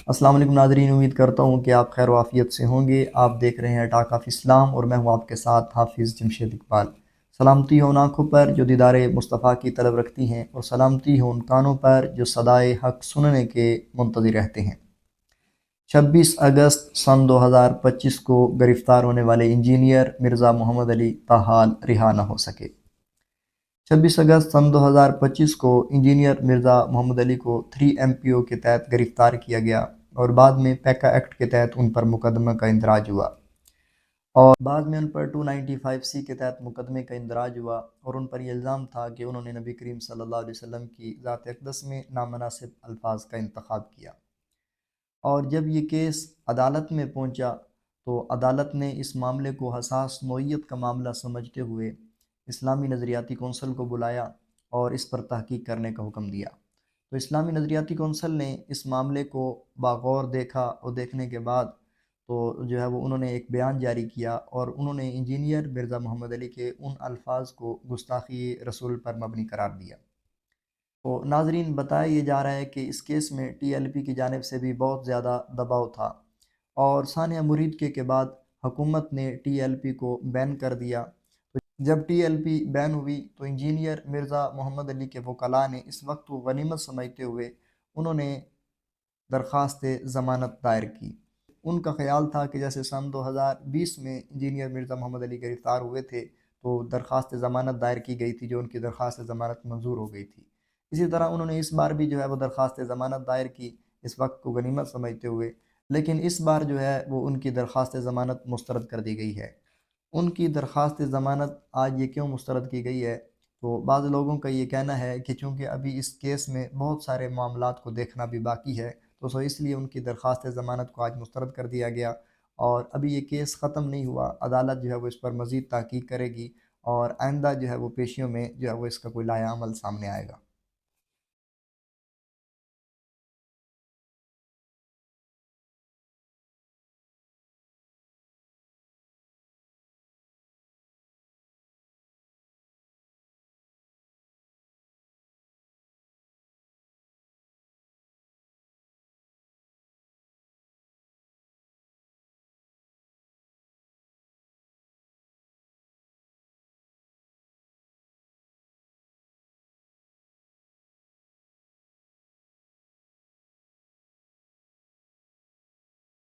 السلام علیکم ناظرین، امید کرتا ہوں کہ آپ خیر و عافیت سے ہوں گے۔ آپ دیکھ رہے ہیں ٹاک آف اسلام اور میں ہوں آپ کے ساتھ حافظ جمشید اقبال۔ سلامتی ہو ان آنکھوں پر جو دیدار مصطفیٰ کی طلب رکھتی ہیں، اور سلامتی ہو ان کانوں پر جو صدائے حق سننے کے منتظر رہتے ہیں۔ 26 اگست سن 2025 کو گرفتار ہونے والے انجینئر مرزا محمد علی تاحال رہا نہ ہو سکے۔ 26 اگست سن 2025 کو انجینئر مرزا محمد علی کو 3 MPO کے تحت گرفتار کیا گیا، اور بعد میں پیکا ایکٹ کے تحت ان پر مقدمہ کا اندراج ہوا، اور بعد میں ان پر 295C کے تحت مقدمے کا اندراج ہوا، اور ان پر یہ الزام تھا کہ انہوں نے نبی کریم صلی اللہ علیہ وسلم کی ذات اقدس میں نامناسب الفاظ کا انتخاب کیا۔ اور جب یہ کیس عدالت میں پہنچا تو عدالت نے اس معاملے کو حساس نوعیت کا معاملہ سمجھتے ہوئے اسلامی نظریاتی کونسل کو بلایا اور اس پر تحقیق کرنے کا حکم دیا۔ تو اسلامی نظریاتی کونسل نے اس معاملے کو باغور دیکھا، اور دیکھنے کے بعد تو جو ہے وہ انہوں نے ایک بیان جاری کیا، اور انہوں نے انجینئر مرزا محمد علی کے ان الفاظ کو گستاخی رسول پر مبنی قرار دیا۔ تو ناظرین، بتایا یہ جا رہا ہے کہ اس کیس میں TLP کی جانب سے بھی بہت زیادہ دباؤ تھا، اور ثانیہ مرید کے بعد حکومت نے TLP کو بین کر دیا۔ تو جب TLP بین ہوئی تو انجینئر مرزا محمد علی کے وکلاء نے اس وقت کو غنیمت سمجھتے ہوئے انہوں نے درخواست ضمانت دائر کی۔ ان کا خیال تھا کہ جیسے سن 2020 میں انجینئر مرزا محمد علی گرفتار ہوئے تھے تو درخواست ضمانت دائر کی گئی تھی، جو ان کی درخواست ضمانت منظور ہو گئی تھی، اسی طرح انہوں نے اس بار بھی جو ہے وہ درخواست ضمانت دائر کی اس وقت کو غنیمت سمجھتے ہوئے، لیکن اس بار جو ہے وہ ان کی درخواست ضمانت مسترد کر دی گئی ہے۔ ان کی درخواست ضمانت آج یہ کیوں مسترد کی گئی ہے؟ تو بعض لوگوں کا یہ کہنا ہے کہ چونکہ ابھی اس کیس میں بہت سارے معاملات کو دیکھنا بھی باقی ہے، تو اس لیے ان کی درخواست ضمانت کو آج مسترد کر دیا گیا، اور ابھی یہ کیس ختم نہیں ہوا، عدالت جو ہے وہ اس پر مزید تحقیق کرے گی، اور آئندہ جو ہے وہ پیشیوں میں جو ہے وہ اس کا کوئی لائحہ عمل سامنے آئے گا۔